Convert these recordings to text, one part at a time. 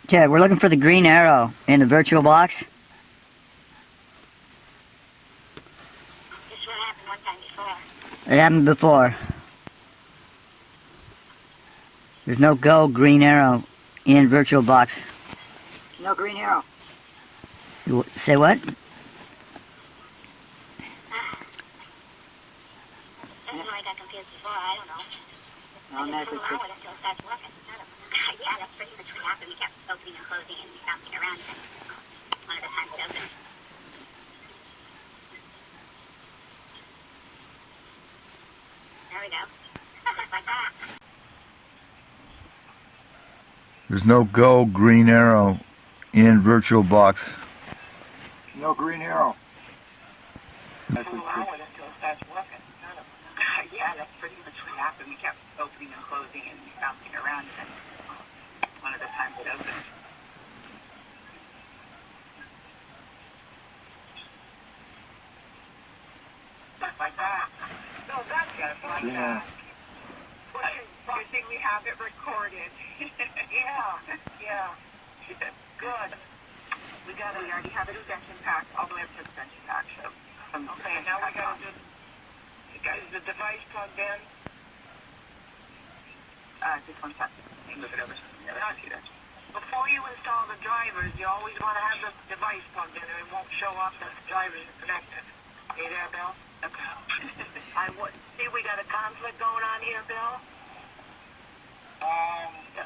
Okay, we're looking for the green arrow in the virtual box. This one happened one time before. It happened before. There's no go green arrow in virtual box. No green arrow. Say what? This is where I got confused before, I don't know. No, I that's just fool around with it until it starts working. Yeah, that's pretty much what happened. We kept opening and closing and bouncing around. And one of the times it opened. There we go. Just like that. There's no go green arrow in virtual box. No green arrow. Fool around with it until it starts working. Yeah, that's pretty much what happened. We kept opening and closing and bouncing around. And one of the times it opened. Just like that. No, that's just like that. You think we have it recorded? Yeah. Good. We already have it extension packed, all the way up to extension pack. So, okay, now we gotta do. Is the device plugged in? Just one second. Move it over. Before you install the drivers, you always want to have the device plugged in, or it won't show up that the drivers are connected. Are you there, Bill? Okay. See, we got a conflict going on here, Bill.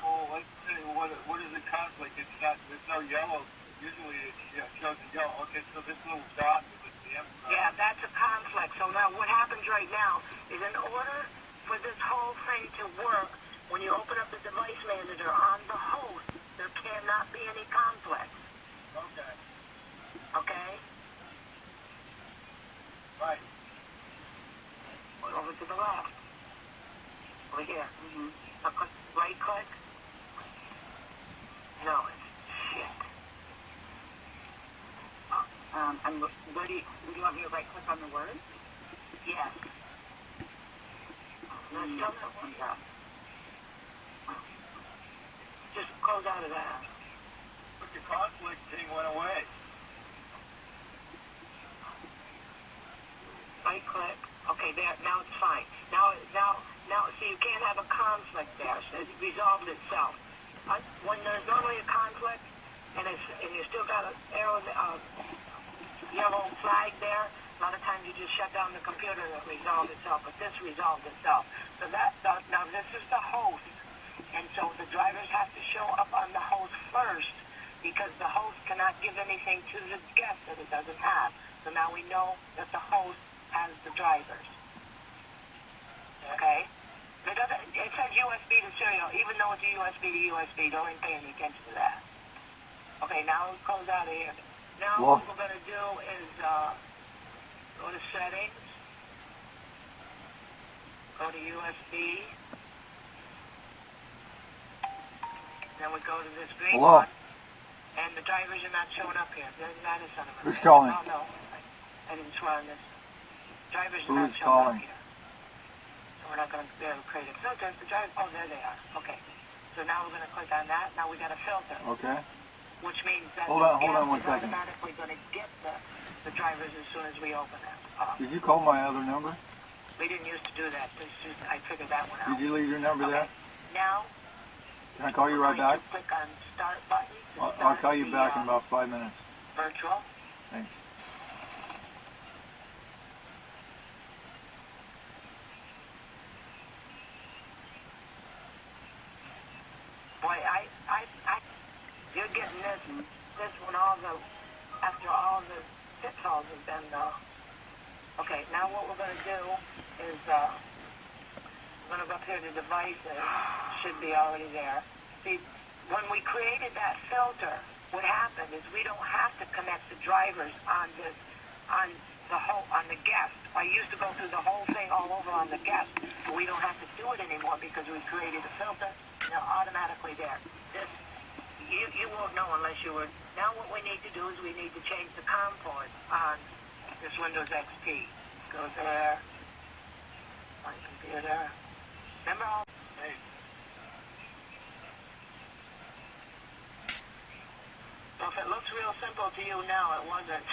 Well, let's see, what is the conflict? There's no yellow. Usually it shows a yellow. Okay, so this little dot is the empty. Yeah, that's a conflict. So now what happens right now is in order for this whole thing to work, when you open up the device manager on the host, there cannot be any conflict. Okay. Okay? Right. Over to the left. Over here. Right click. No, it's shit. I'm ready. Do you want me to right click on the word? Yes. No, still not one job. Just close out of that. But the conflict thing went away. Right click. Okay, there. Now it's fine. Now, see, you can't have a conflict there. So it resolved itself. When there's normally a conflict, and you still got an arrow, yellow flag there, a lot of times you just shut down the computer and it resolved itself. But this resolved itself. So now this is the host, and so the drivers have to show up on the host first, because the host cannot give anything to the guest that it doesn't have. So now we know that the host has the drivers. Okay? It says USB to serial, even though it's a USB to USB. Don't even pay any attention to that. Okay, now we'll close out of here. Now what we're going to do is go to settings, go to USB, then we go to this green one, and the drivers are not showing up here. That is something. Who's calling? Oh, no, I didn't swear on this. Drivers are not Who's showing calling? up here. So we're not going to be able to create a filter. The drivers, oh, there they are. Okay. So now we're going to click on that. Now we got a filter. Okay. Which means that Hold on 1 second. automatically going to get the drivers as soon as we open it. Did you call my other number? We didn't used to do that. I figured that one out. Did you leave your number there? Now, Can I call you right back? click on start button. I'll call you back in about 5 minutes. Virtual. Thanks. Boy, you're getting this one after all the pitfalls have been, okay, now what we're going to do is, we're going to go up here to devices, should be already there. See, when we created that filter, what happened is we don't have to connect the drivers on the guest. I used to go through the whole thing all over on the guest, but we don't have to do it anymore because we created a filter. They're automatically there. You won't know unless you were. Now what we need to do is we need to change the COM port on this Windows XP. Go there, on computer. Remember all? Hey. So if it looks real simple to you now, it wasn't.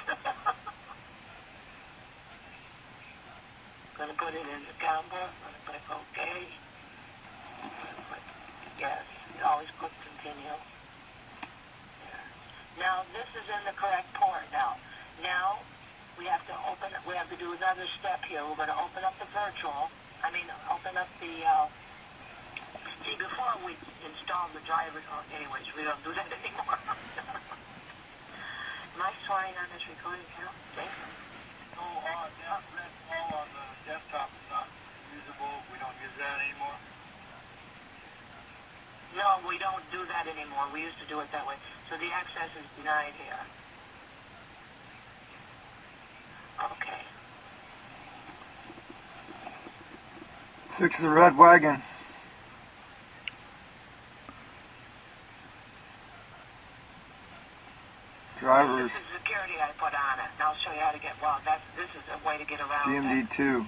Gonna put it in the combo. Gonna click OK. Click yes. Always click continue. There. Now this is in the correct port now. Now we have to do another step here. We're gonna open up the virtual. Open up the see, before we install the driver, anyways, we don't do that anymore. Am I swearing on this recording now? Jason? So, that red flow on the desktop is not usable. We don't use that anymore. No, we don't do that anymore. We used to do it that way. So the access is denied here. Okay. Fix the red wagon. Drivers. This is security I put on it. And I'll show you how to get, this is a way to get around CMD2.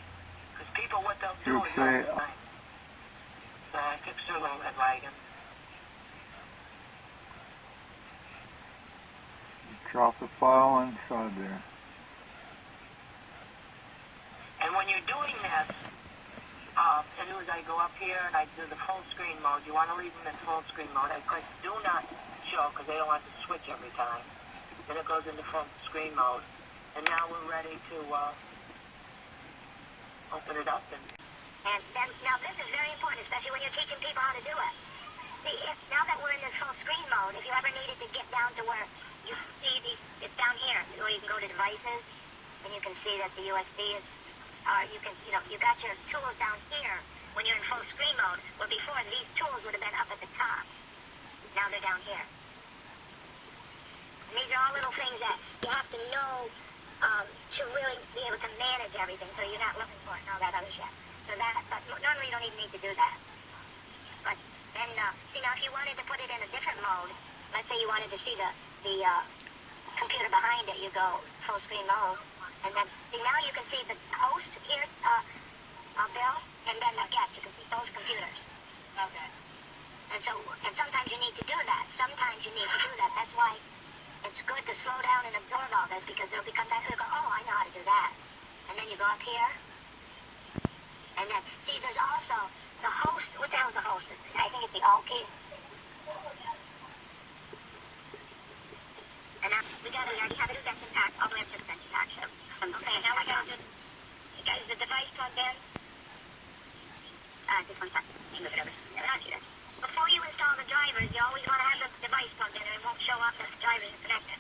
Because people, what they'll do is, Say, so I fixed their little red wagon. drop the file inside there. And when you're doing this, as soon as I go up here and I do the full screen mode, you want to leave them in full screen mode. I click do not show because they don't want to switch every time. Then it goes into full screen mode. And now we're ready to open it up. And then, now this is very important, especially when you're teaching people how to do it. See, now that we're in this full screen mode, if you ever needed to get down to where you see it's down here, where you can go to devices, and you can see that the USB is, you got your tools down here when you're in full screen mode, where before these tools would have been up at the top. Now they're down here. And these are all little things that you have to know to really be able to manage everything, so you're not looking for it and all that other shit. So but normally you don't even need to do that. But then, see, now if you wanted to put it in a different mode, let's say you wanted to see the computer behind it, you go full screen mode, and then, see, now you can see the host here, Bill, and then the guest. You can see both computers. Okay. And sometimes you need to do that. Sometimes you need to do that. That's why it's good to slow down and absorb all this, because they'll become back and go, oh, I know how to do that. And then you go up here, and then, see, there's also the host. What the hell is the host? I think it's the alt key. And now we already have it as extension pack, all the way up to extension pack. So, okay, now we got is the device plugged in? Just 1 second. Move it over. Before you install the drivers, you always want to have the device plugged in, and it won't show up that the drivers are connected.